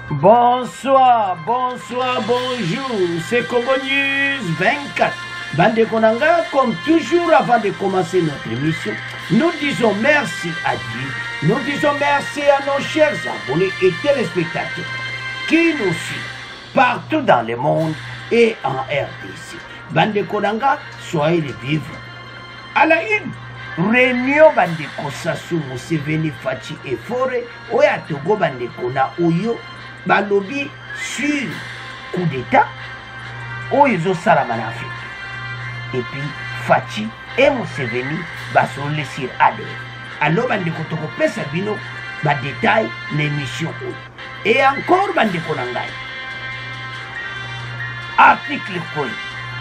Bonsoir, bonsoir, bonjour, c'est Congo News 24. Bande Konanga, comme toujours avant de commencer notre émission, nous disons merci à Dieu, nous disons merci à nos chers abonnés et téléspectateurs qui nous suivent partout dans le monde et en RDC. Bande Konanga, soyez les bienvenus. À la une, réunion Bande Kosasu, Museveni, Fachi et Forêt, Oya Togo Bande Kona Oyo, Balobi sur coup d'état où ils ont salamé en Afrique. Et puis Fachi et Museveni sont laissés sur ADF. Alors bande kotoko pesa bino ba détail l'émission. Et encore bande konangai. Article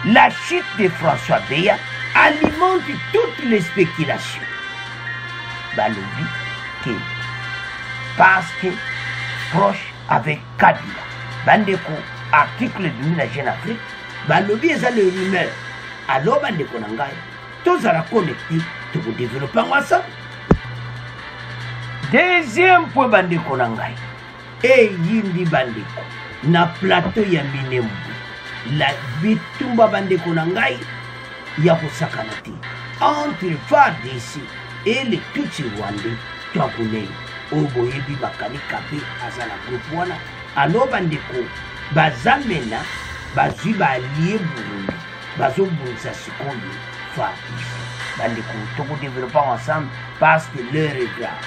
1. La chute de François Beya alimente toutes les spéculations. Balobi que parce que proche avec Kabila. Bandeko, article de la Jeune Afrique, Balobi est le rumeur. Alors, Bandeko Nangai, tous à la connecter, tout vous développer ensemble. Deuxième point, Bandeko Nangai, et Yindi Bandeko, na plateau ya Minembu, la bitumba Bandeko Nangai, Yakosakanati, entre FARDC et les Tutsi Rwandais, Twakunei. Oboyebi bakani kape azala groupe wana alo bandeko bazamena bazwi balie Burundi bazobunza sikoyo FARDC bandeko toko développer ensemble parce que l'heure est grave.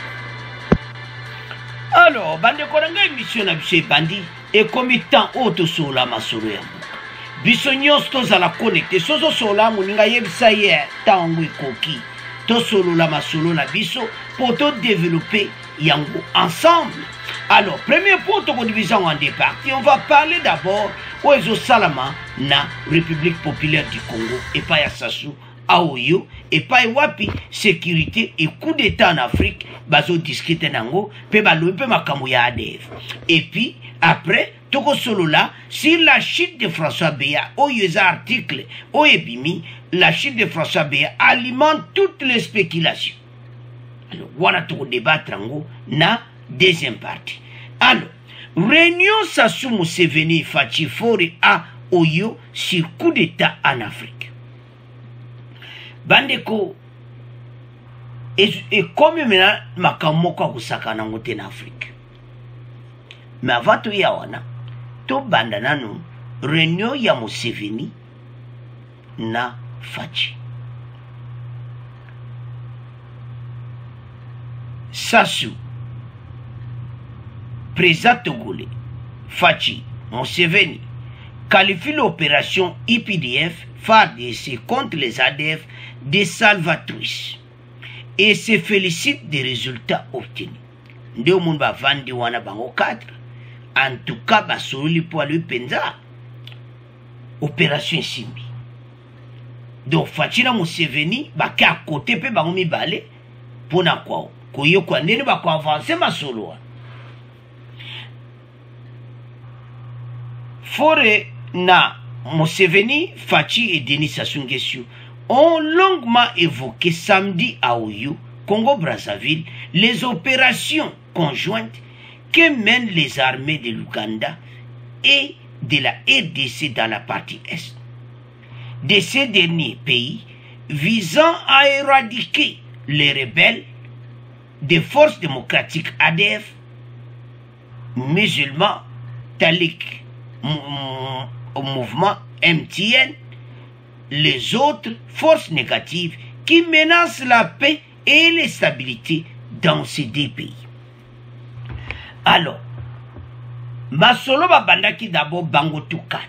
Alors bandeko nanga émission na biso bandi et comme temps auto sola masolo ya biso nyonso tozala connecté sozo sola moninga yebisa ye tango ekoki to solo la masolo na biso pour tout développer yango ensemble. Alors, premier point de division en deux parties, on va parler d'abord aux Salama na République populaire du Congo et pas à Sassou, à Oyo et pas à Wapi, sécurité et coup d'état en Afrique, bazo discuter nango, pe balo pe makamou ya ADF. Et puis après toko solo là sur la chute de François Beya, Oyo article, Oyebimi, la chute de François Beya alimente toutes les spéculations. Alors, voilà tout débattre na deuxième partie. Alors, réunion Sassou Museveni Fachi Fore à Oyo sur coup d'état en Afrique. Bandeko, et comme maintenant, makamoko kusaka nangote en Afrique. Mais avant tout yawana, to bandanano, réunion ya Museveni na Fachi. Sassou, président togolais, Fachi, Museveni, qualifie l'opération IPDF FARDC contre les ADF de salvatrice et se félicite des résultats obtenus. Ndeo moun ba vandi wana bango 4. En tout cas, basoli po alu penza. Opération simbi. Donc Fachi na Museveni baki à côté pe bango mibale pona kwao. Koyo kwa nene ba ko avancer masolo. Fore na Museveni, Fachi et Denis Sassou Nguesso ont longuement évoqué samedi à Oyo, Congo-Brazzaville, les opérations conjointes que mènent les armées de l'Ouganda et de la RDC dans la partie Est de ces derniers pays visant à éradiquer les rebelles des forces démocratiques ADF, musulmans, taliques, mouvement MTN, les autres forces négatives qui menacent la paix et la stabilité dans ces deux pays. Alors, Masolo Babandaki d'abord Bangotou 4.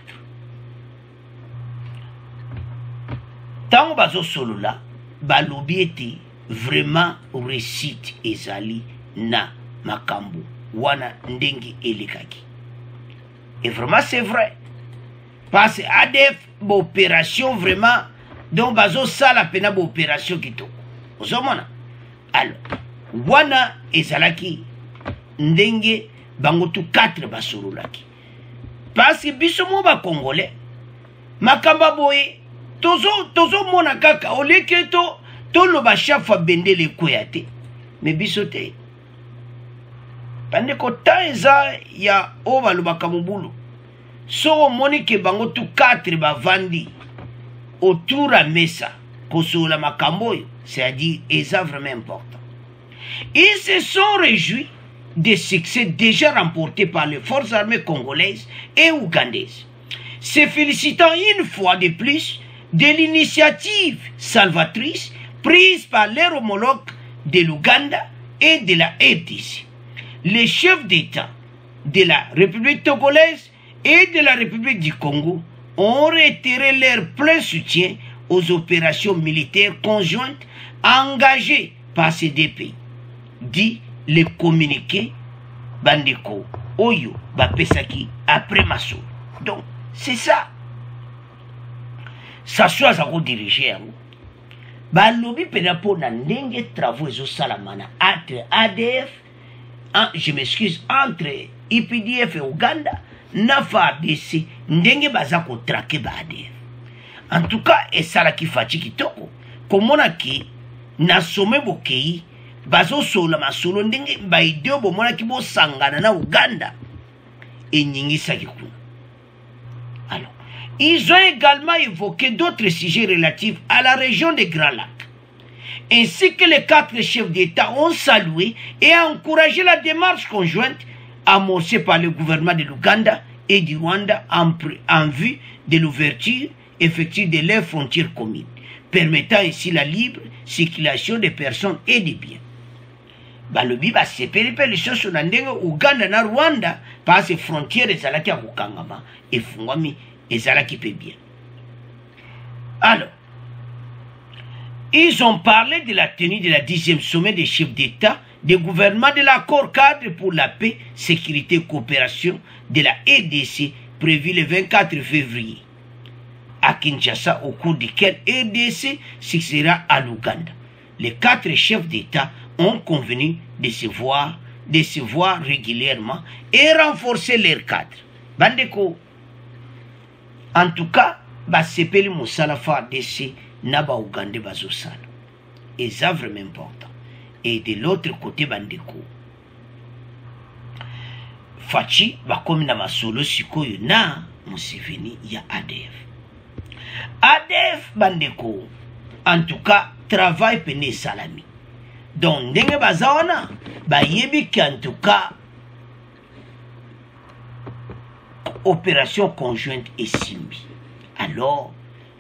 Tant bazo solo là, balobi était vraiment réussite ezali na makambo wana ndengi elikaki. Et vraiment c'est vrai. Parce que ADF opération vraiment donc bazo sala pena opération kitoko. Ozomona. Alors, wana ezalaki ndenge bangotu 4 basolo laki. Parce que biso mo ba congolais makamba boye tozo mona kaka oleke to lo ba chaque fois bendele koyate mais biso te bandeko ta eza ya oyo balobaka mobulu soko omoni ke bango tu 4 bavandi autour ya mesa kosolola makambo oyo, c'est-à-dire eza vraiment important. Ils se sont réjouis des succès déjà remportés par les forces armées congolaises et ougandaises, se félicitant une fois de plus de l'initiative salvatrice prise par leurs homologues de l'Ouganda et de la RDC. Les chefs d'État de la République togolaise et de la République du Congo ont réitéré leur plein soutien aux opérations militaires conjointes engagées par ces deux pays, dit le communiqué bandeko oyo bapesaki après Masolo. Donc c'est ça. Ça soit à rediriger yango. Balobi pena pona ndenge travaux ezo salamana entre ADF, je m'excuse, entre IPDF et Ouganda na FARDC ndenge baza ko traquer ba ADF. En tout cas, esala ki fachi kitoko komona ki na sommet bokei bazo sola masolo ndenge ba ideo bomona ki bo sangana na Ouganda et nyingisa kikuna. Alors, ils ont également évoqué d'autres sujets relatifs à la région des Grands Lacs, ainsi que les 4 chefs d'État ont salué et encouragé la démarche conjointe amorcée par le gouvernement de l'Ouganda et du Rwanda en vue de l'ouverture effective de leurs frontières communes, permettant ainsi la libre circulation des personnes et des biens. Balobi ba sepeli pe les choses na ndenge Uganda na Rwanda parce que frontières ezalaki ya kokangama efungwami ezalaki pe bien. Alors, ils ont parlé de la tenue de la 10e sommet des chefs d'État, des gouvernements de l'accord cadre pour la paix, sécurité et coopération de la RDC prévu le 24 février à Kinshasa, au cours duquel RDC succédera à l'Ouganda. Les 4 chefs d'État ont convenu de se voir régulièrement et renforcer leur cadre. Bandeko, en tout cas, basepeli musala FARDC naba Ouganda bazosala. Et ça vraiment important. Et de l'autre côté, bandeko, Fachi bakomi na masolo sikoyo na Museveni ya ADF. ADF bandeko, en tout cas, travail pene salami. Donc, ndenge bazawana, bayebi ki en tout cas, opération conjointe et simbi. Alors,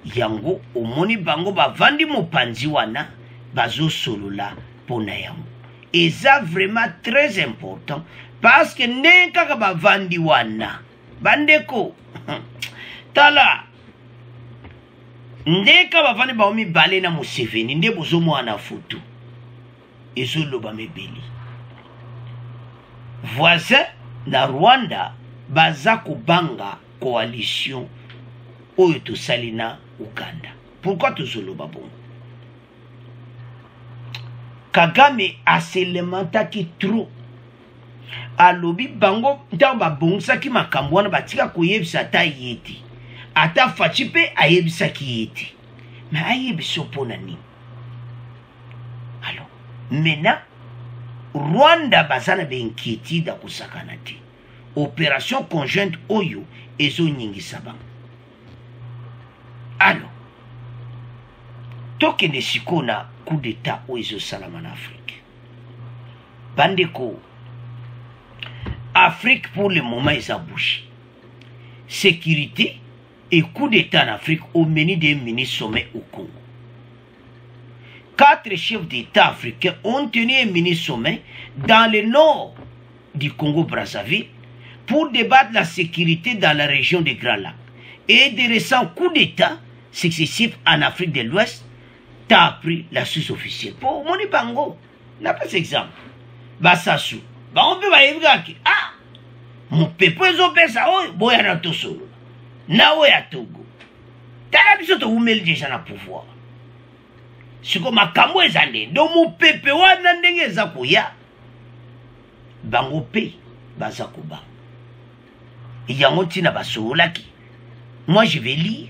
yango, omoni bango bavandi mopanzi wana, bazo solola pona yango. Et ça vraiment très important, parce que ndenge kaka bavandi wana, bandeko, tala, ndeka bavandi baomi bale na Museveni nde bozo mwana photo ezo loba mebeli voisin na Rwanda baza kubanga coalition oyo tosali na Uganda. Pourquoi tozo loba bongo? Kagame aselementaki trop alobi bango ntango babongisaki makambo wana batika koyebisa ata yeti ata Fachi pe ayebisaki yeti mais ayebisa mpona nini? Alors maintenant Rwanda bazana beinquiétude akusakana te, opération conjointe oyo ezonyingisa bango. Alors tokende sikoyo na coup d'état oyo ezosalama na Afrique. Bandeko, Afrique pour le moment eza bouche. Sécurité et coup d'état en Afrique au menu des mini-sommets au Congo. 4 chefs d'État africains ont tenu un mini-sommet dans le nord du Congo-Brazzaville pour débattre la sécurité dans la région des Grands Lacs et des récents coups d'État successifs en Afrique de l'Ouest, t'as appris la sous-officielle. Pour mon bango, n'a pas exemple. Basasu, on peut pas y ah, mon peuple est ça, oh, boya na to solo. Na oya Togo. T'as biso to umeli déjà na pouvoir. Siko makambo ezande, do mon peuple wana ndenge eza koya. Bango pe baza ko ba. Yango tina basolaki. Moi je vais lire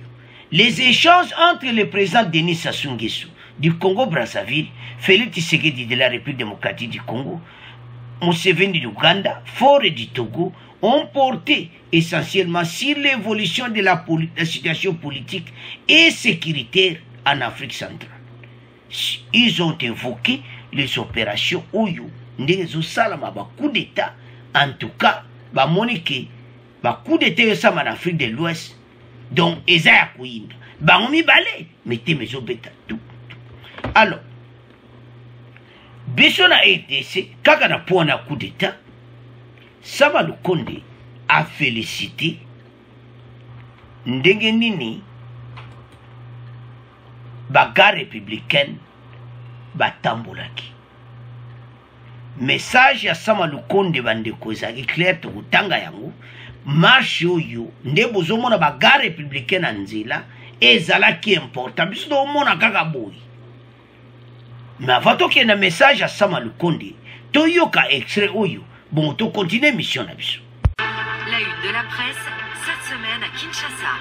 les échanges entre le président Denis Sassou Nguesso du Congo-Brazzaville, Félix Tshisekedi de la République démocratique du Congo, Museveni d'Ouganda, Faure du Togo ont porté essentiellement sur l'évolution de la situation politique et sécuritaire en Afrique centrale. Ils ont évoqué les opérations Oyo, Ndezo Salama, coup d'État, en tout cas, Monique, coup d'État en Afrique de l'Ouest, donc Ezaya Kouinda, Baomi Balé, mettez mes obétas, tout. Alors, Bessona ETC, quand on a point un coup d'État, Sama Lukonde a félicité Ndengenini, bagarre républicaine, batambolaki. Message ya Sama Lukonde bandeko ezaki clair to kutanga yango, marche oyo nde bozomona bagarre républicaine na nzela ezalaki important, biso do mona kaka boyi. Mais avant qu'il y ait un message à Sama Lukonde, Toyoka extrait Oyo, bon, to continue mission na biso. La une de la presse, cette semaine à Kinshasa.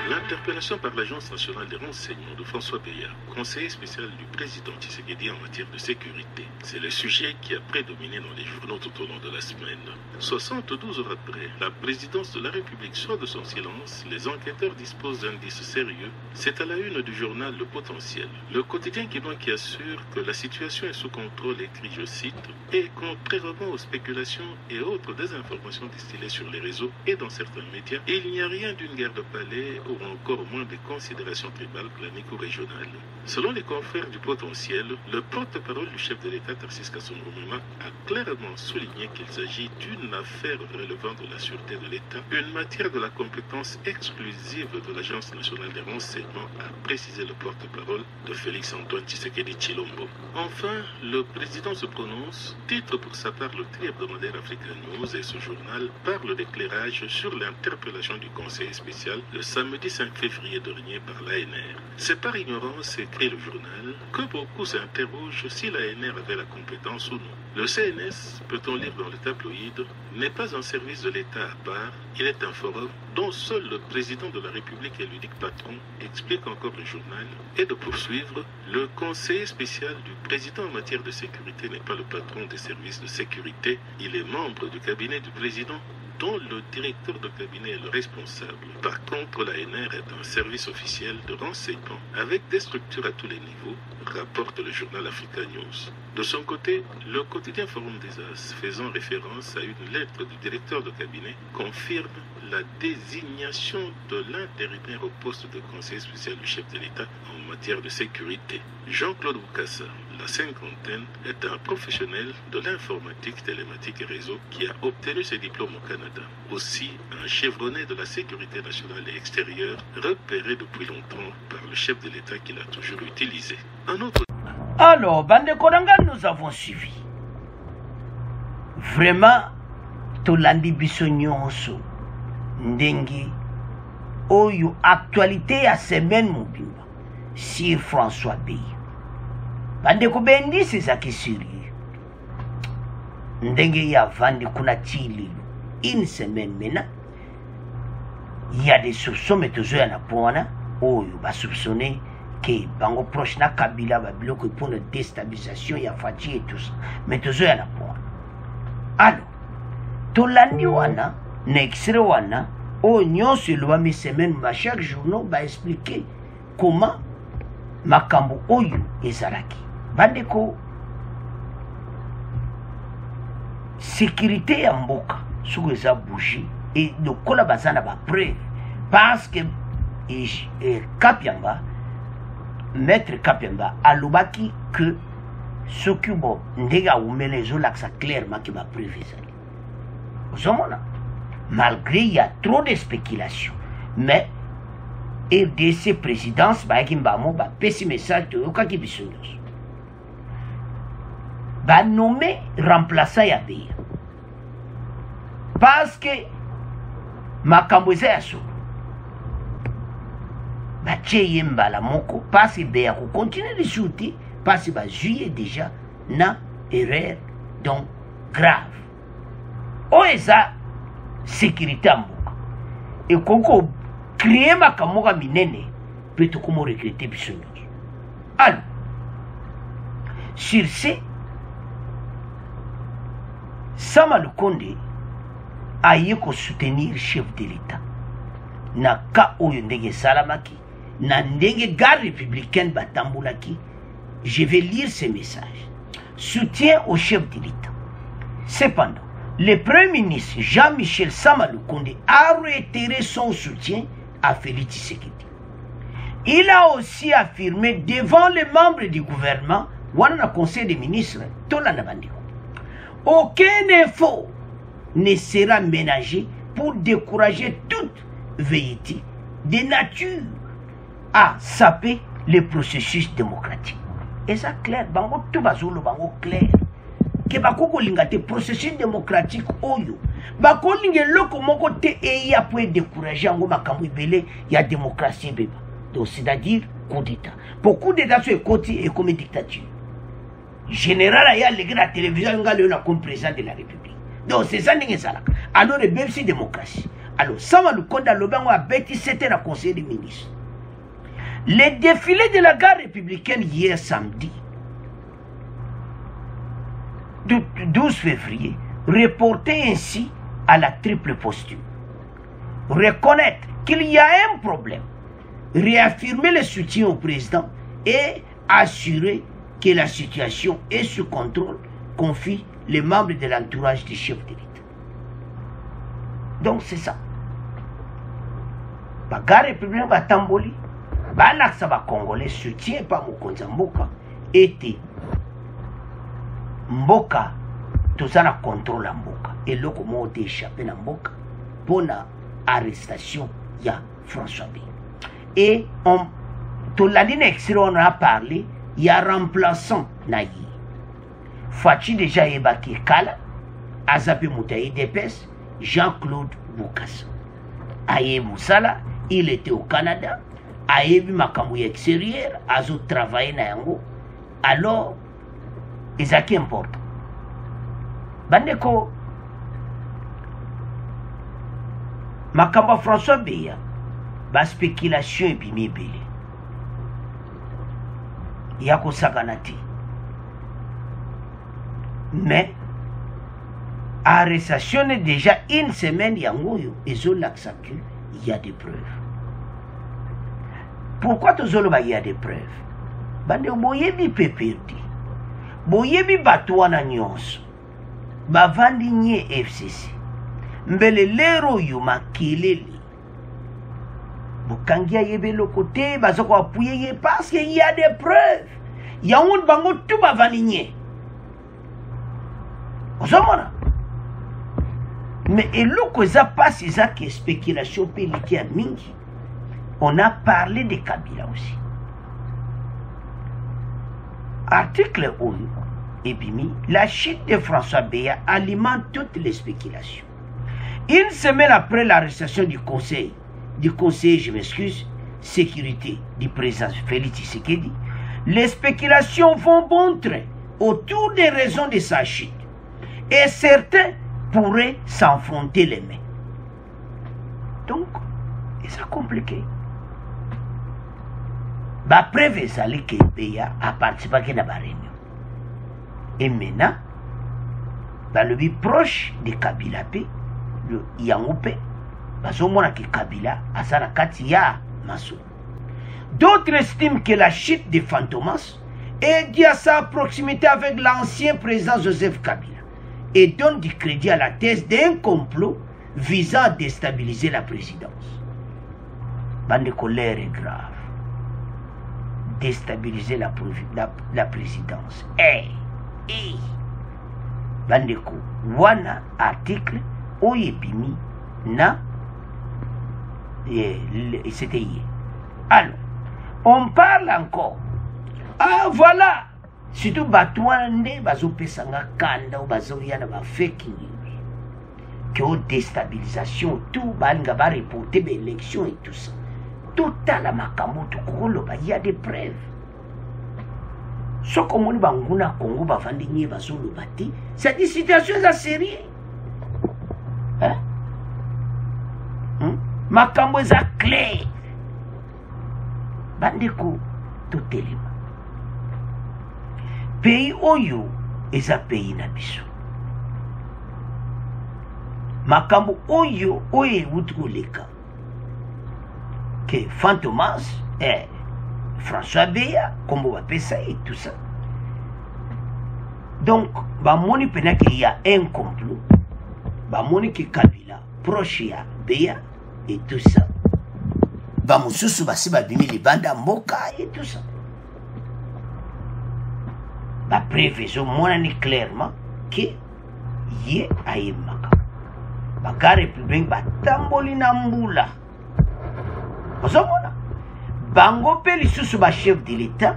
L'interpellation par l'Agence nationale des renseignements de François Béard, conseiller spécial du président Tshisekedi en matière de sécurité. C'est le sujet qui a prédominé dans les journaux tout au long de la semaine. 72 heures après, la présidence de la République sort de son silence, les enquêteurs disposent d'indices sérieux. C'est à la une du journal Le Potentiel. Le quotidien québécois qui assure que la situation est sous contrôle écrit, je cite, et contrairement aux spéculations et autres désinformations distillées sur les réseaux et dans certains médias, il n'y a rien d'une guerre de palais ou encore moins des considérations tribales planiques ou régionales. Selon les confrères du Potentiel, le porte-parole du chef de l'État, Tarcisse Kassoumou-Mouma, a clairement souligné qu'il s'agit d'une affaire relevant de la sûreté de l'État, une matière de la compétence exclusive de l'Agence nationale des renseignements, a précisé le porte-parole de Félix-Antoine Tshisekedi Tshilombo. Enfin, le président se prononce, titre pour sa part le tri-hebdomadaire Africa News, et ce journal parle d'éclairage sur l'interpellation du conseiller spécial le samedi 5 février dernier par l'ANR. C'est par ignorance, écrit le journal, que beaucoup s'interrogent si l'ANR avait la compétence ou non. Le CNS, peut-on lire dans le tabloïd, n'est pas un service de l'État à part, il est un forum dont seul le président de la République et l'unique patron, explique encore le journal, et de poursuivre, le conseiller spécial du président en matière de sécurité n'est pas le patron des services de sécurité, il est membre du cabinet du président dont le directeur de cabinet est le responsable. Par contre, l'ANR est un service officiel de renseignement avec des structures à tous les niveaux, rapporte le journal Africa News. De son côté, le quotidien Forum des As, faisant référence à une lettre du directeur de cabinet, confirme la désignation de l'intérimaire au poste de conseiller spécial du chef de l'État en matière de sécurité. Jean-Claude Boukassa, la cinquantaine, est un professionnel de l'informatique, télématique et réseau qui a obtenu ses diplômes au Canada. Aussi, un chevronné de la sécurité nationale et extérieure, repéré depuis longtemps par le chef de l'État qu'il a toujours utilisé. Un autre... Alors, Bande Koranga, nous avons suivi. Vraiment, Tolandi Bissonyonso, Ndengi, Oyo, actualité à semaine mobimba, Sir François Béard. Bande Kobendi, c'est ça qui est sérieux. Ndengi ya vandi kuna tili, une semaine maintenant, il y a des soupçons, mais toujours il y en a pour Oyo, va soupçonner que bango proche na Kabila va bloquer pour la déstabilisation, il y a Fati et tout ça. Mais toujours il y en a pour alors, Tolandi wana, na extrait wana, o nyonso lo mi semaine ma chaque journal va expliquer comment makambo oyo ezalaki. Bandeko sécurité ya mboka soko eza bougie et lokola bazana ba preuve parce que Kapiamba maître Kapiamba alobaki que soki bo ndega umele ezolakisa clairement que ba preuve ezali. Ozomona malgré il y a trop de spéculation mais RDC présidence bayaki mbamo bapesi message toyokaki biso nyonso banome remplaçant ya Béard parce que makambo eza ya solo batie ye mbala moko parce que Béard kocontinue lisusu te parce que bazwi ye déjà na erreur donc grave oyo eza sécurité ya mboka ekoko créer makambo ka minene mpe tokomo regrete biso nyonso. Alors sur ce Sama Lukonde aye ko soutenir chef de l'État na ka oyo ndenge salamaki na ndenge garde républicaine batambulaki. Je vais lire ce message. Soutien au chef de l'État. Cependant, le Premier ministre Jean-Michel Sama Lukonde a réitéré son soutien à Félix Tshisekedi. Il a aussi affirmé devant les membres du gouvernement, Wana Conseil des ministres, aucun effort ne sera ménagé pour décourager toute velléité de nature à saper le processus démocratique. Et ça clair, bango tout bazolo bango clair. Que bako lingate processus démocratique oyo. Bako linge loko moko te eya pour décourager ango makambo ibele ya démocratie beba. Donc c'est-à-dire coup d'état. Pour coup d'état sur côté et comme dictature. Général aya légui la télévision ngalo na comme président de la République. Donc c'est ça n'inge sala. Alors le même si démocratie. Alors Sama Lukonde lobango a bêti c'était la conseil des ministres. Le défilé de la gare républicaine hier samedi, 12 février, reporté ainsi à la triple posture. Reconnaître qu'il y a un problème, réaffirmer le soutien au président et assurer que la situation est sous contrôle, confie les membres de l'entourage du chef de l'État. Donc c'est ça. La gare républicaine va tamboli. Balaksa ba Congolais soutient pas Mokonza Mboka était Mboka tout ça na contrôle la Mboka et le comment échappé na Mboka pour la arrestation ya François B. Et on tout la ligne on a parlé il y a remplaçant na yi Fachi déjà ébaké Kala Azape Moutaye Depes Jean-Claude Boukassa Aye Moussala il était au Canada. Ayebi makambo extérieur azo travailler na yango alors ezaki important bandeko makambo François Beya ba spéculation ebimi ebele ya kosakana te mais arrestation déjà une semaine yango yo ezolakisa que il y a des preuves. Pourquoi tout il y a des preuves? Bande boyebi peperdi. Boyebi batouana nyonso. Bavandi nye FCC. Mbele lero yu makelele. Bokangia yebe le côté, bazoko appuyer parce qu'il y a des preuves. Il y a un bango tout bavandi nye. Osomona. Mais eloko za passe za que spéculation pe liki a mingi. On a parlé de Kabila aussi. Article 1, Ebimi, la chute de François Beya alimente toutes les spéculations. Une semaine après l'arrestation du conseil, je m'excuse, sécurité du président Félix Tshisekedi, les spéculations vont bon train autour des raisons de sa chute. Et certains pourraient s'enfoncer les mains. Donc, c'est compliqué. Ba preuve sali que Beya a participé à la réunion. Et maintenant, bah, le proche de Kabila P, le Yangoupe, bah, ce moment que Kabila a sa katia Massou. D'autres estiment que la chute de Fantomas est due à sa proximité avec l'ancien président Joseph Kabila et donne du crédit à la thèse d'un complot visant à déstabiliser la présidence. Bande de colère est grave. Déstabiliser la présidence. Bandeko, wana article oyepimi na c'était hier. Alors, on parle encore. Ah voilà, surtout batouande bazo pesanga kanda ou bazo yana ba fake news. Que au déstabilisation tout balinga ba reporter des élections et tout ça. Tout à la makamoto koloba, il y a des preuves. Ce qu'on dit banguna Congo bavandi nye bazolo bati, c'est des situations sérieuses. Hein? Makambo eza clair. Bandeko tout élément. Pays oyo eza pays na biso. makambo oyo euti koleka ke Fantomas François Beya kombo bapesa et tout ça. Donc bamoni pena qu'il y a un complot, bamoni que Kabila proche ya Beya et tout ça, bamususu basi babimi libanda mboka et tout ça. Ba prévision monani clairement que ye ayemaka baka république batamboli na mbula. Ozomona bango pe lisusu ba chef de l'état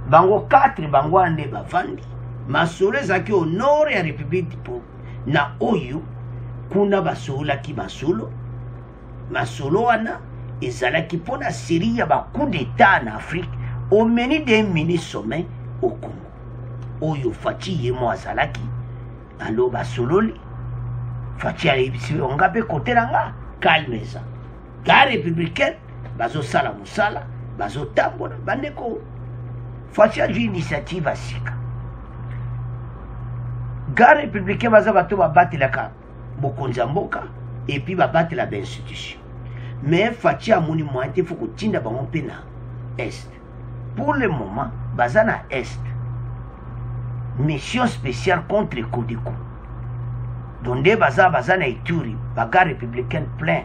bango 4 bango ande bavandi masolo ezaki au nord ya république po na oyo kuna basolaki masolo wana ezalaki mpona série ya ba coup d'état en Afrique au menu des mini sommet au Congo oyo Faci yemo azalaki alo basololi Faci ayebisi onga pe kote nanga calme ça gare républicaine bazo sala musala bazo tambola bandeko Faci a initiative asika gare républicaine baza bato babatelaka bokonzi ya mboka et puis babatela ba institution mais Faci amoni moyen te faut kotinda bango mpe na est pour le moment baza na est mission spéciale contre Kodeko donde baza na Ituri baga républicaine plein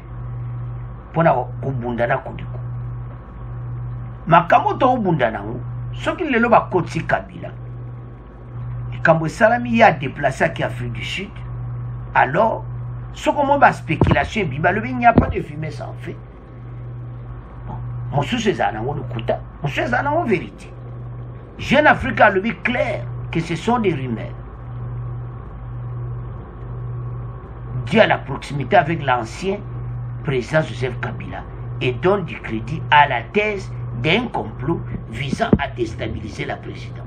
pona kobunda na Kodeko makambo to obunda nango soki lelo bakoti Kabila likambo esalami ya déplacé à Afrique du Sud alors soko mo ba spéculation biba le il n'y a pas de fumée sans feu mosusu ezala nango lokuta mosusu ezala nango vérité Jeune Afrique a le but clair que ce sont des rumeurs dû à la proximité avec l'ancien président Joseph Kabila et donne du crédit à la thèse d'un complot visant à déstabiliser la présidence.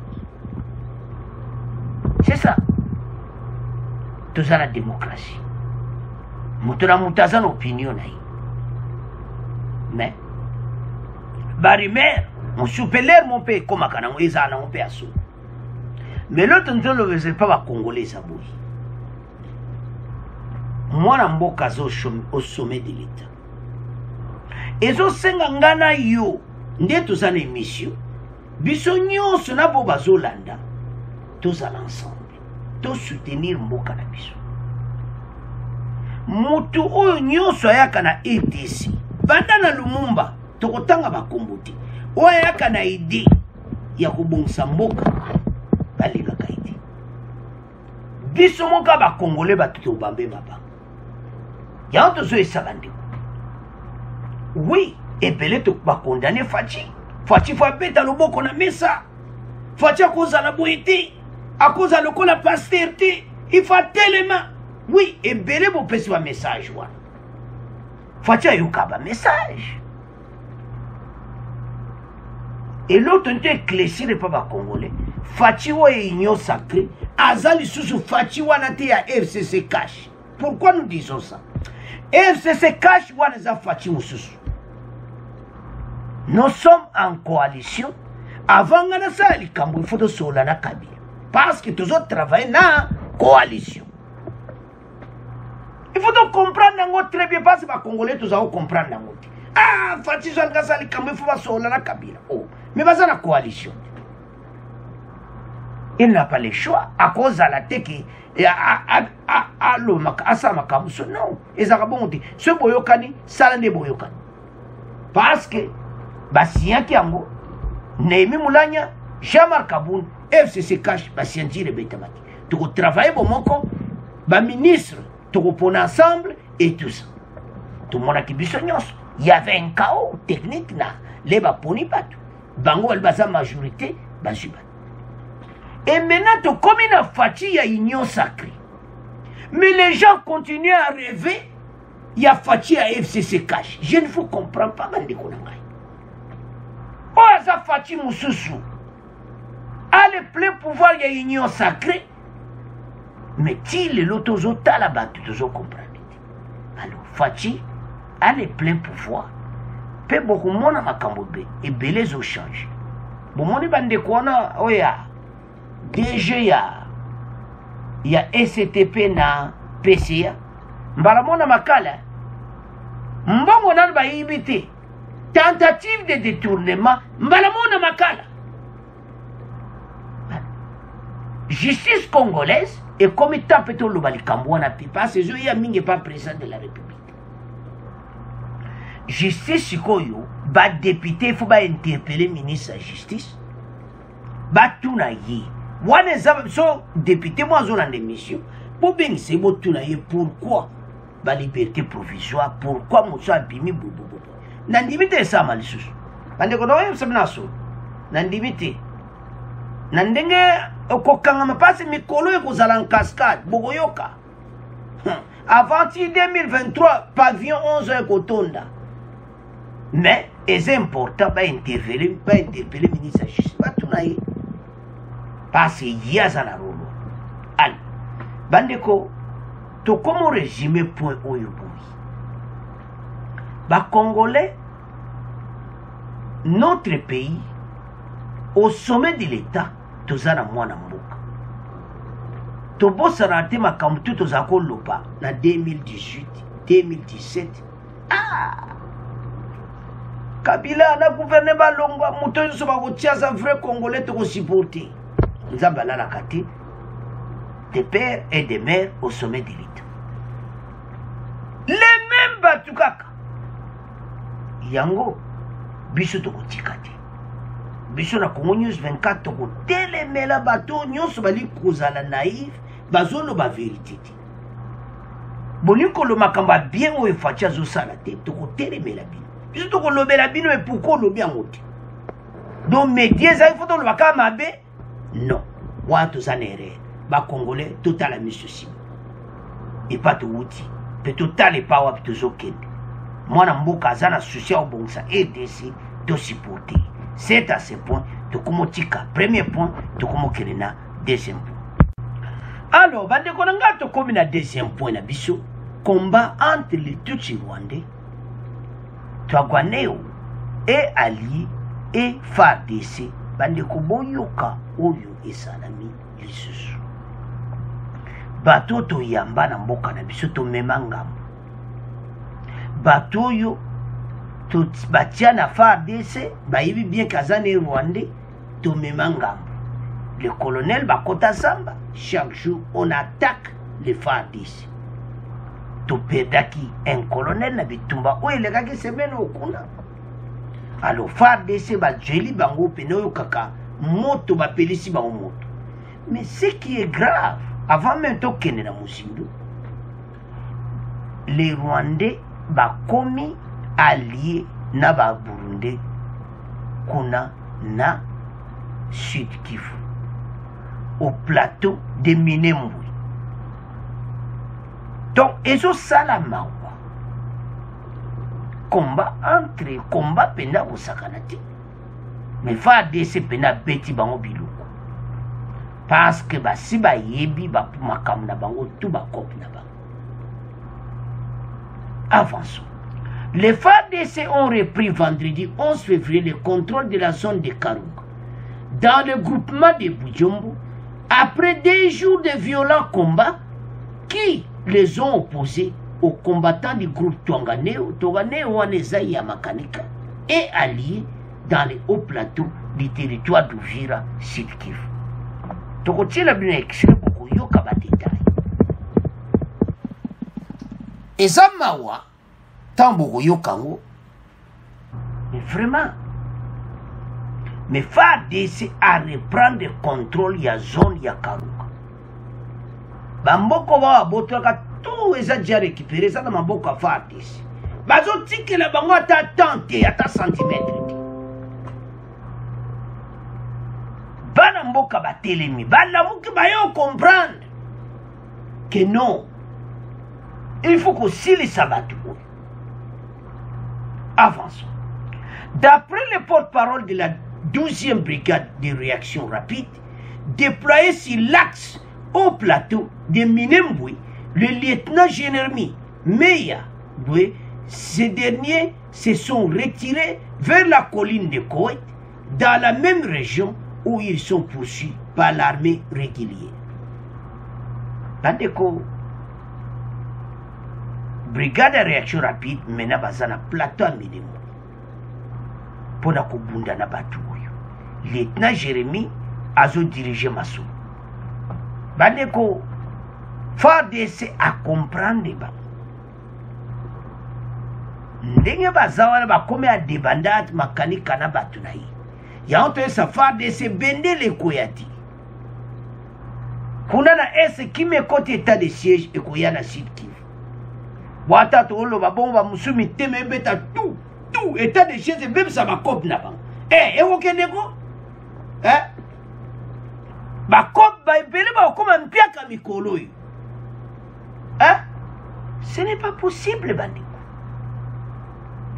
C'est ça. Tout ça la démocratie. Moutona moutazan opinion naï. Mais, rumeur, mon supérieur mon père comme à Kanamo, ils en ont payé. Mais l'autre ne le pas Congolais, ça bouille. Moi, je suis au sommet de l'État. Et je suis ngana yo, ndeto za na émission. Biso nyonso na bo bazolanda. Tous à l'ensemble. Tous soutenir mboka na biso. Mutu oyo nyonso ayaka na ETC. Banda na Lumumba, tokotanga bakombote. Oyo ayaka na idée ya kobongisa mboka. Balinga kaidi. Biso moka ba Congolais batuto bambe baba. Ya to so esabandi. Oui, et belé to ba condamner Faci. Faci faut beta loboko na mesa. Faci akoza la boité, akoza lokola pasteur. Il faut tellement. Oui, et belé bo pesi ba message wa. Faci ayoka ba message. Et l'autre ne éclaircit pas ba Congolais. Faci wa union sacrée. Azali susu Faci wa na te ya FCC cash. Pourquoi nous disons ça? FCC cash wa na Faci mususu. Nous sommes en coalition. Avant de ça, il faut que nous na Kabila. Parce que tous autres travaillent dans coalition. Il faut donc comprendre très bien parce que les Congolais tous comprendre. Ah, Faci Zalgaza, il faut que na Kabila. Oh, mais pas dans la coalition. Il n'a pas le choix à cause de la tête qui non, et ça bon ce boyokani, ça ne boyokani. Parce que Basien Kiango, Némi Moulania, Jean-Marc Kaboun, FCC Cash, Basien Tire Betamaki. Tu travailles pour mon compte, ba ministre, tu reposes ensemble et tout ça. Tout le monde a qui bisognos. Il y avait un chaos technique là, les baponi pas tout. Bango elle basa majorité, basuba. Et maintenant, tu comme une Faci, il y a union sacrée. Mais les gens continuent à rêver, il y a Faci à FCC Cash. Je ne vous comprends pas, Bandekonangai. Oh, ça Faci Moussoussou. À le plein pouvoir, il y a union sacrée. Mais il est l'autozota là-bas, tu te comprends. Alors, Faci a le plein pouvoir. Peu beaucoup de monde a Kambobe. Et belés au change. Bon, mon Bandekona, oh ya. DG, il y a STP na PCA. mbalamona makala mbongo nani bayibite tentative de détournement mbalamona makala justice congolaise et comme tant peut le balikambouana parce que je y a mingi pas président de la République justice sikoyo ba député faut ba interpeller ministre de la justice ba tuna yi wana so député moi zona démission pour bien c'est bon tuna yi pourquoi ba liberté provisoire pourquoi mo so abimi bobo nandimite ça malisusu bande ko do yebsabna so nandimite nandenge okokanga mapasi mikolo ekozala en cascade bokoyoka avant 2023 pavillon 11 ekotonda mais c'est important ba interpeller ministre de justice batuna ye parce qu'il y a ça la rolo allez bandeko to comment résumer point oyoboui ba congolais notre pays au sommet de l'état tozana mwana mboka tobosana te makambo tu tozala koloba na 2018 2017 Kabila na gouverné balongwa moto nyonso bakotia za vrai congolais tokosupporte nzambe alalaka te des pères et des mères au sommet de l'état les mêmes batu kaka yango biso tokotika te biso na Congo News 24 tokotelemela bato nyonso bali kozala naïf bazoloba vérité te bolingo makambo bien oyo faci azosala te tokotelemela bino biso tokolobela bino e pourquoi olobi yango te donc média ezali fo toloba kaka mabe non wana toza na erreur bacongolais totala miso nsima epa towuti mpe totala epa wapi tozokende mwana mboka aza na susi obongisa RDC tosupporte c'est à ce point tokomotika premier point tokomokele na deuxième point alors bandeko na nga tokomi na deuxième point na biso combat entre les Tutsi rwandais Twagwaneo et Ali et FARDC bandeko boyoka oyo esalami lisusu bato toyamba na mboka na biso tomema ngambo bato oyo batia na FARDC bayebi bien kazane rwandais tomema ngambo le colonel bakota samba chaque jour on attaque les FARDC toperdaki un colonel na bitumba oyo elekaki semaine okuna alors FARDC bajeli bango pene oyo kaka moto bapelisi bango moto mais ce qui est grave avant même tokende na mozindo les rwandais bakomi alliés na ba burundais kuna na Sud Kivu au plateau de Minembwe. Donc, ezo salama combat entre combat pena osakanati. Mais FARDC pena beti bango biloko. Parce que si ba yebi ba makam na bango tout ba kop na bango. Avançons. Les FARDC ont repris vendredi 11 février le contrôle de la zone de Karunga dans le groupement de Bujombo après des jours de violents combats qui les ont opposés aux combattants du groupe Twanganeo, Wanezai Yamakanika et alliés dans les hauts plateaux du territoire d'Uvira, Sud Kivu. Tokotie la bien extrait pour yoka ba détail. Ezamawa tambo yokango. Mais vraiment mais FARDC à reprendre le contrôle ya zone ya Karuka. Bamboko wa botoka tout eza déjà récupéré ça dans maboko ya FARDC. Bazo tikela bango ata tante ata centimètre. Bana mboka batelemi, bana muki bayo comprendre que non. Il faut que s'il s'abatte. Avançons. D'après le porte-parole de la 12e brigade de réaction rapide, déployée sur l'axe au plateau de Minembwe, le lieutenant Jérémy Meya Boué, ces derniers se sont retirés vers la colline de Koweït, dans la même région où ils sont poursuivis par l'armée régulière. Bandeko, brigade ya réaction rapide mena baza na plateau ya Minembwe mpona kobunda na bato oyo lieutenant Jérémy azodirige masolo bandeko FARDC acomprendre ba ndenge baza wana bakomi ya débandade makanika na bato na ye yango toyesa FARDC bendele ekoya ti kuna na ese kimi ekoti état de siège ekoya na Sud Kivu wata toloba bongo bamosusu mitema ebeta tu état de siège ebebisa bakope na bango ekokendeko bakope baebele bakokoma mpiaka mikolo oyo ce n'est pas possible bandeko.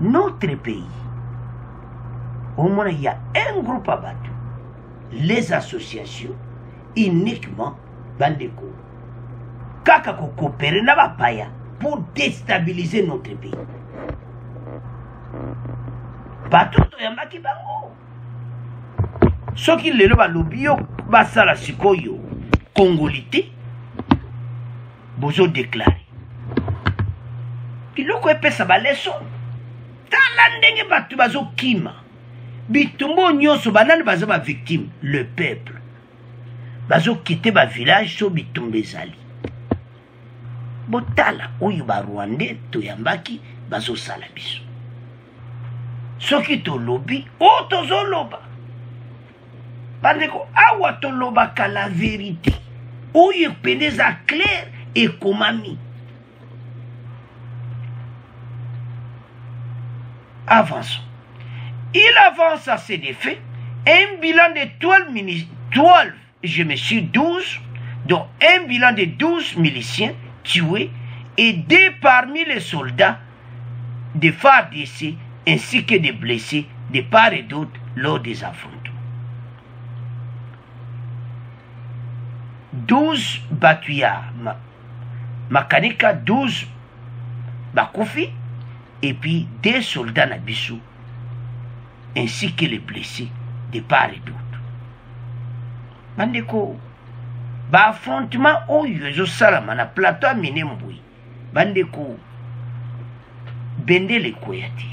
Notre pays, au moins il y a un groupe à battre. Les associations, uniquement bandeko. Kaka ko coopérer na bapaya pour déstabiliser notre pays. Batoto yambaki bango. Soki lelo balobi yo basala sikoyo Congolité bozo déclaré. Biloko epesa ba leçon. Tala ndenge batu bazo kima. Bitumbo nyonso banani bazo ba victime, le peuple. Bazo quitter ba village so bitumbe zali. Botala oyo ba Rwandais to yambaki bazo sala biso. Soki to lobi o tozo loba. Bandeko awa to loba ka la vérité. Oyo pendeza clair et komami. Avançons. Il avance à ses défaits un bilan de 12, dont un bilan de 12 miliciens tués et 2 parmi les soldats de FARDC ainsi que des blessés de part et d'autre lors des affrontements. 12 batuyards, Makanika 12 Bakufi, et puis 2 soldats Nabissou, ainsi que les blessés de part et d'autre. Bandeko, affrontement oyo ezosalama na plateau ya Minembwe, bandeko, bendele ekoya te.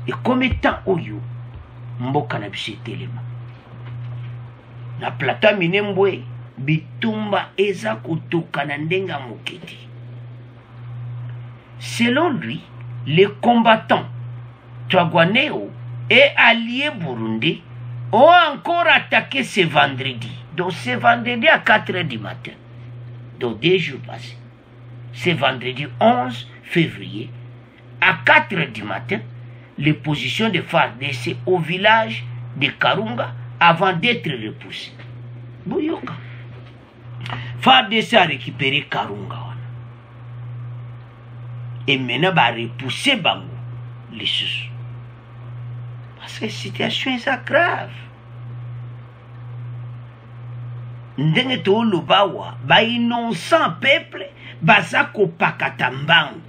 Ekomi temps oyo mboka na biso etelema. Na plateau ya Minembwe, bitumba eza kotoka na ndenga moketi. Selon lui, les combattants Twagwaneo et alliés burundais ont encore attaqué ce vendredi. Donc ce vendredi à 4h du matin. Donc 2 jours passés. Ce vendredi 11 février, à 4h du matin, les positions de FARDC au village de Karunga avant d'être repoussées. Bouyoka. FARDC a récupéré Karunga. Et maintenant, va repousser Bango, les sous. Parce que la situation est grave. Ndenge to lobawa, ba innocent peuple, bazako pakatambango.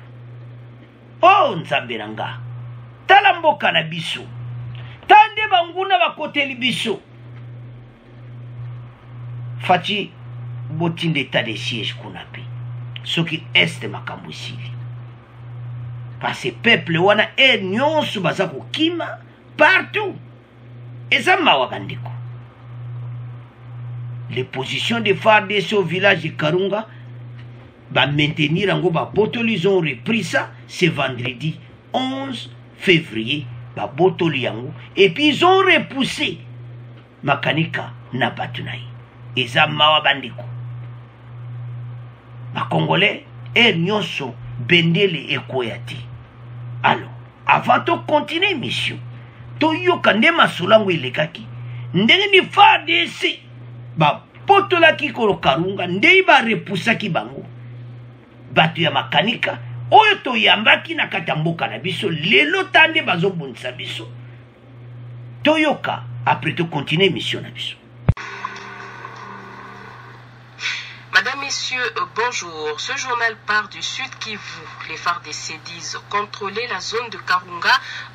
Oh, nzambiranga. Talamboka na biso. Tande banguna bakoteli biso. Fati, botin d'état de siège kunapi. Ce qui est makambusili. Parce que le peuple wana nyonso baza kokima partout. Eza mawa bandeko. Les positions de FARDC au village de Karunga va maintenir en gros botoli, ils ont repris ça ce vendredi 11 février ba botoli yango et puis ils ont repoussé Makanika na Batunai. Eza mawa bandeko. Ba Congolais nyonso bendele ekoyati. Alors, avant de continuer mission, Toyoka Ndema Solango Ilekaki, ndenge ni FARDC, ba potola ki kolo Karunga, ndei ba repusa ki bango, batu ya Makanika, oyo to yambaki na katamboka na biso, lelo tande bazo bonisa biso. Toyoka, après de continuer mission na biso. Madame messieurs, bonjour. Ce journal part du Sud Kivu. Les FARDC disent contrôler la zone de Karunga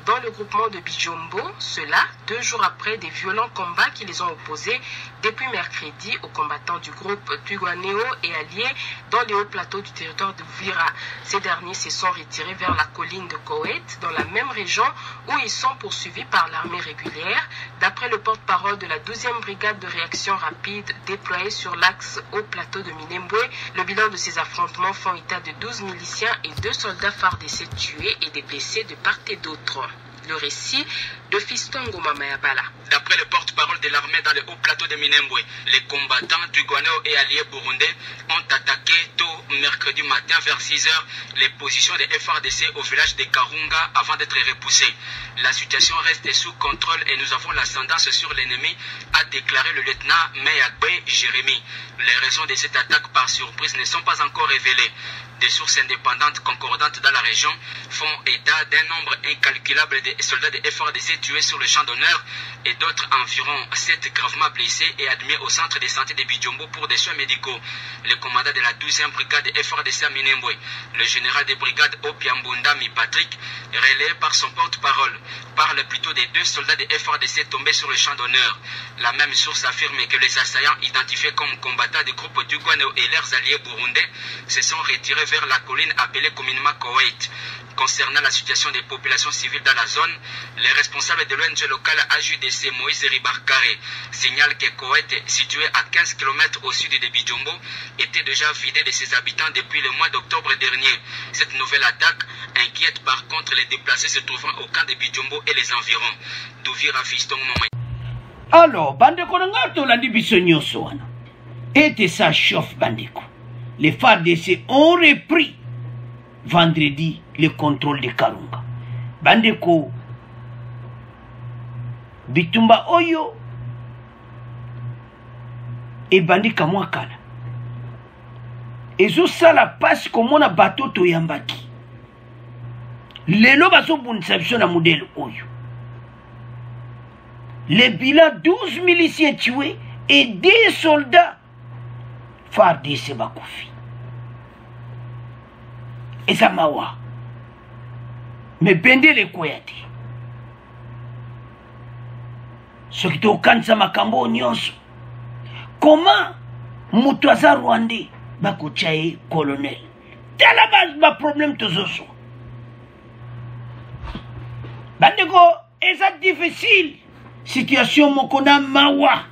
dans le groupement de Bijombo. Cela 2 jours après des violents combats qui les ont opposés depuis mercredi aux combattants du groupe Twirwaneho et alliés dans les hauts plateaux du territoire de Uvira. Ces derniers se sont retirés vers la colline de Koweït, dans la même région où ils sont poursuivis par l'armée régulière, d'après le porte-parole de la 12e brigade de réaction rapide déployée sur l'axe au plateau de Minembwe. Le bilan de ces affrontements font état de 12 miliciens et 2 soldats FARDC tués et des blessés de part et d'autre. Le récit de Fiston Ngoma Mayabala. D'après le porte-parole de l'armée dans le haut plateau de Minembwe, les combattants du Twirwaneho et alliés burundais ont attaqué tôt mercredi matin vers 6 h les positions des FARDC au village de Karunga avant d'être repoussés. La situation reste sous contrôle et nous avons l'ascendance sur l'ennemi, a déclaré le lieutenant Mayagbe Jérémy. Les raisons de cette attaque par surprise ne sont pas encore révélées. Des sources indépendantes concordantes dans la région font état d'un nombre incalculable de soldats de FARDC tués sur le champ d'honneur et d'autres environ 7 gravement blessés et admis au centre de santé de Bijombo pour des soins médicaux. Le commandant de la 12e brigade de FARDC à Minembwe, le général de brigade Opiambunda Patrick, relayé par son porte-parole, parle plutôt des 2 soldats de FARDC tombés sur le champ d'honneur. La même source affirme que les assaillants identifiés comme combattants du groupe Twirwaneho et leurs alliés burundais se sont retirés vers la colline appelée communément Koweït. Concernant la situation des populations civiles dans la zone, les responsables de l'ONG locale AJDC Moïse Ribarkare signalent que Koweït, situé à 15 km au sud de Bijombo, était déjà vidé de ses habitants depuis le mois d'octobre dernier. Cette nouvelle attaque inquiète par contre les déplacés se trouvant au camp de Bijombo et les environs. D'Uvira Fiston Ngoma. Alors, bandeko nangato la division soana. Et ça chauffe bandeko. Les FARDC ont repris vendredi le contrôle de Karunga. Bandeko Bitumba Oyo et Bandika Mwakala. Ezo sala passe comme on a bateau to yambaki. Lelo baso bunsabso na modèle Oyo. Les bilans 12 miliciens tués et 10 soldats FARDC Bakoufi. Et ça mawa. Mais bende les koyate. Ce qui te okansa makambo nyonso. Comment Moutouaza Rwandais Bakochaye colonel. T'as la base ma problème tozoso. Bandeko, et ça difficile. Situation Mokona Mawa.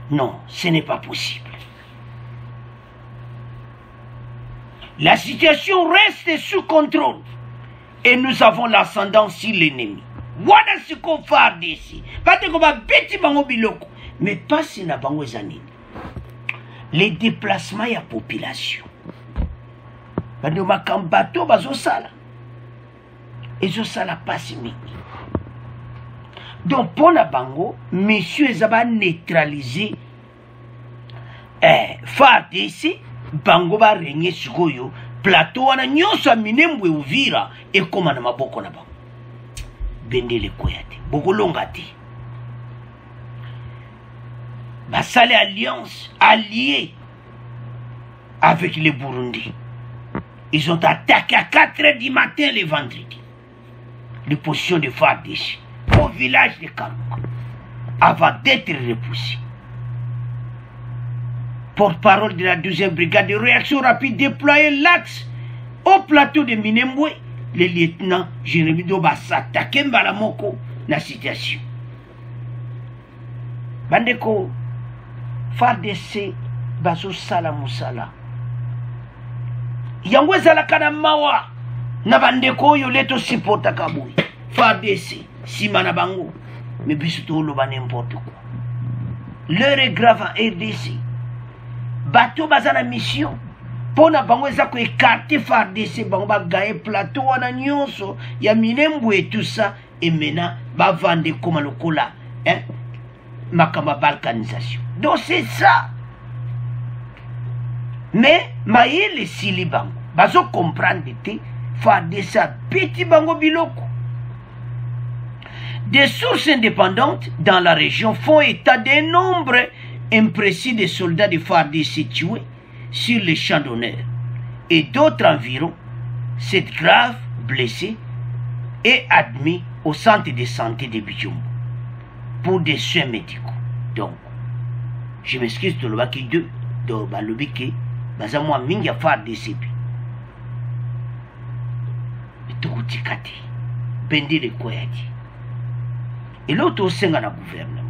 Non, ce n'est pas possible. La situation reste sous contrôle. Et nous avons l'ascendant sur l'ennemi. Voilà ce qu'on fait d'ici. Mais pas si na bango zanini. Les déplacements y a population. Bando makambato bazo sala. Et zo sala passe mini. Donc pour la bango, monsieur Zaba neutralisé FARDC bango ba régner sikoyo plateau wana nyosa Minembwe Uvira et koma na maboko na bango. Bendele koyate, bokolonga te. Basale alliance alliée avec les Burundi. Ils ont attaqué à 4 h du matin le vendredi. Les positions de FARDC au village de Karunga avant d'être repoussés. Porte-parole de la 12e brigade de réaction rapide déployait l'axe au plateau de Minembwe. Le lieutenant Jérémy Doba s'attaquait Mbalamoko na situation. Bandeko FARDC bazo sala musala. Yango ezala kana mawa na bandeko yo leto sipota kabui. FARDC simana bango mais biso to loba n'importe quoi. L'heure est grave en RDC. Bateau bazana mission pona bango eza ko écarter FARDC bango ba gagner plateau wana nyonso ya Minembwe et tout ça et maintenant ba vendre comme lokola makamba balkanisation. Donc c'est ça. Mais maïle sili bango bazo comprendre te FARDC petit bango biloko. Des sources indépendantes dans la région font état d'un nombre imprécis des soldats de FARDC tués sur les champs d'honneur et d'autres environ 7 graves blessés et admis au centre de santé de Bijombo pour des soins médicaux. Donc, je m'excuse de l'obaki 2 de balobike bazamwa mingi ya FARDC tokutikati bendi le koyaki et l'autre osenga na gouvernement.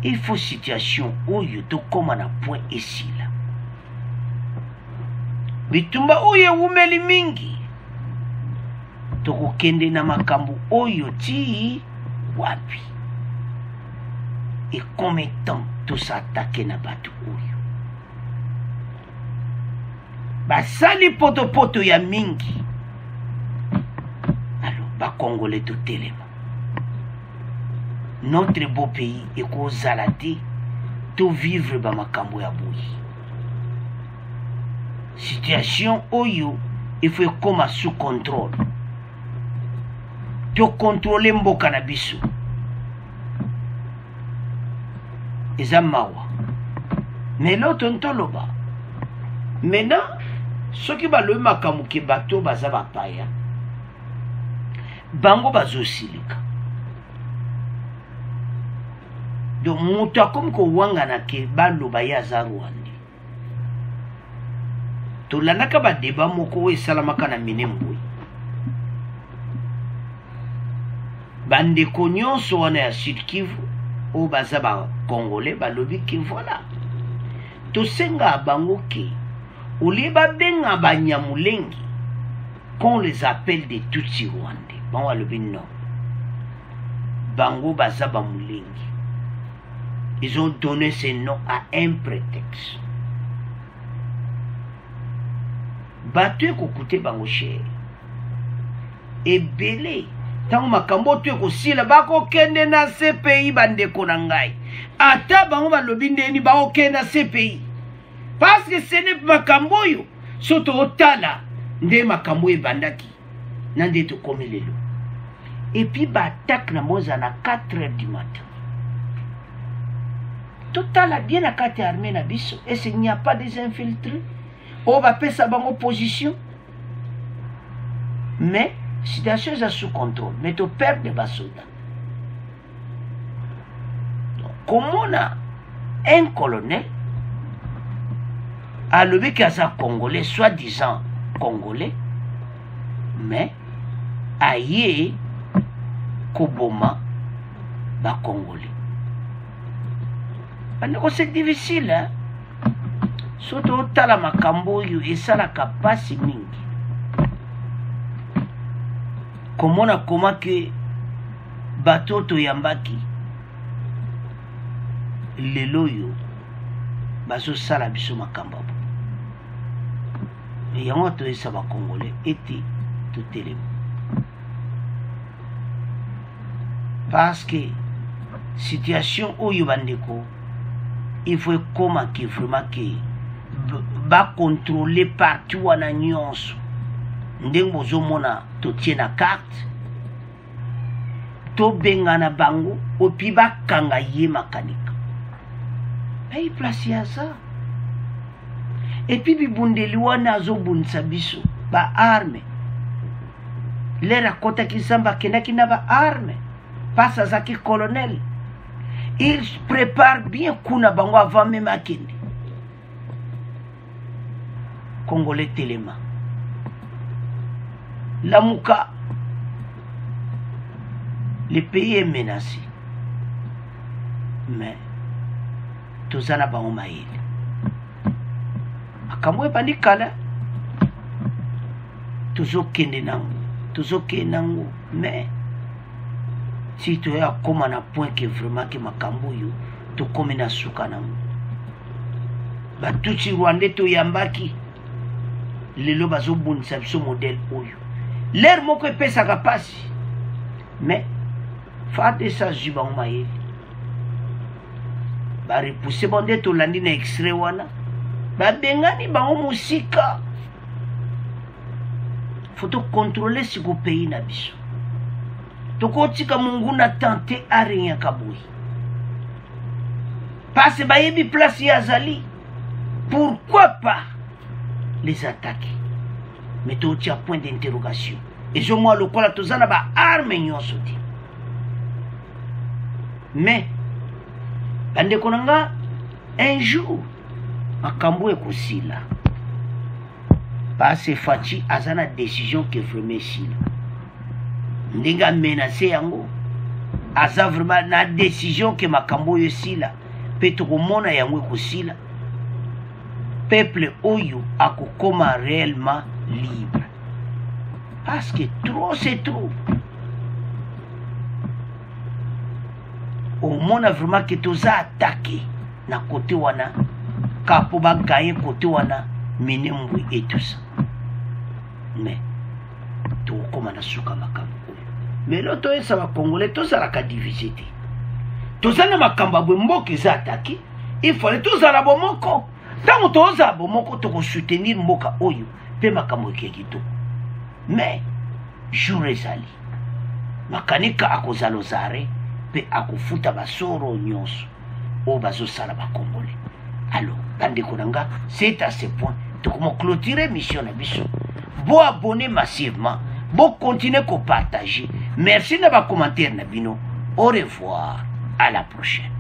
Il faut situation oyo tokoma na point ici là. Bitumba oyo umeli mingi tokokende na makambo oyo ti wapi. Et combien de temps tout s'attaquer na batu oyo. Basali poto ya mingi. Alors, ba Congolais tout téléma. Notre beau pays est kozalati tout vivre ba makambo ya boui. Situation oyo il faut comme sous contrôle. To contrôler mboka na biso. Ezamawa. Mais l'autre ntoloba. Maintenant, ceux qui ba le makambo ke bato baza ba paya. Bango bazosilika. Donc muta comme ko wanga na ke baloba ya za Rwanda. To lanaka ba deba moko we salamaka na Minembwe. Bande nyonso wana ya Sud Kivu o baza ba Congolais balobi ke voilà. To senga bango ke oli ba benga ba Nyamulengi qu'on les appelle des Tutsi Rwandais. Bango alobi non. Bango baza ba Mulengi. Ils ont donné ce nom à un prétexte. Battu kokoute bango cher. Et belé. Tant makambo tu aussi la bako kende na CPI bande konangai. Ata bango balobi ndeni bako kende na CPI. Parce que ce n'est pas makambo yo. Soto otala nde makambo e bandaki. Nande to komi lelo. Et puis ba attaque na moza na 4h du matin. Total a bien à 4 armées na biso. Et s'il n'y a pas des infiltrés, on va payer sa banque opposition. Mais, situation est sous contrôle. Mais tu perds des soldats. Donc, comme on a un colonel, à lever qu'il y a un Congolais, soi-disant Congolais, mais, aïe, Koboma, ba Congolais. C'est difficile, hein? Surtout tala makambo yu esala kapasi mingi. Comment na comment que batoto yambaki lelo yo baso sala biso makambo. Et yango to esa ba Congolais été tout élément. Parce que situation oyo bandeko il faut comment que vraiment que va contrôler partout en nyonso ndenge bozomona to tie na carte to benga na bango opi bakanga ye makanika ay place ya ça et puis bibundeli wana azobunisa biso ba arme lera kota kisamba kenaki na ba arme passa zaki colonel. Il prépare bien kuna bango avant même à Kende. Congolais Téléma. Lamouka. Le pays est menacé. Mais, tout ça n'a pas un maïl. Akamwe panikala. Toujours Kende nango. Toujours Kende nango. Mais, si tu as comme un point que vraiment que makambo yo to comme na suka nango ba tuti Rwanda to yambaki lelo bazo bonisa biso modèle oyo l'air moko pesa kapasi mais fa de ça jiba maye ba repousser bonde to landi na extrait wana ba bengani bango musika faut to contrôler ce ko pays na biso. Tokotika mungu na tante arinya kabui. parce que bayebi place ya azali. Pourquoi pas les attaquer? Mais tu as point d'interrogation. Et je moi le quoi tous en ba arme nyonso ti. Mais bande konanga un jour makambo ekosila. Parce Fachi azana décision que vraiment sila. Ndinga menacé yango. Aza vraiment na décision que makambo yo sila. Peto komona yango ekosila. Peuple oyo akokoma réellement libre. Parce que trop c'est trop. Au monde vraiment que tous a attaqué na côté wana kapo ba gagner côté wana Minembwe et tout ça. Mais to koma na suka makambo. Mais l'autre ça va congolais tout ça la ka divisé. Tout ça na makambo mboka za attaqué, il fallait tout ça la bomoko. Tant to za bomoko to soutenir mboka oyo pe makambo kekito. Mais jour ezali makanika akozalozare pe akufuta basoro nyonso o bazosala bakongole. Alors bande konanga c'est à ce point to comment clôturer mission na biso. Bo abonner massivement, bo continuer à partager. Merci na ba commentaire na bino. Au revoir, à la prochaine.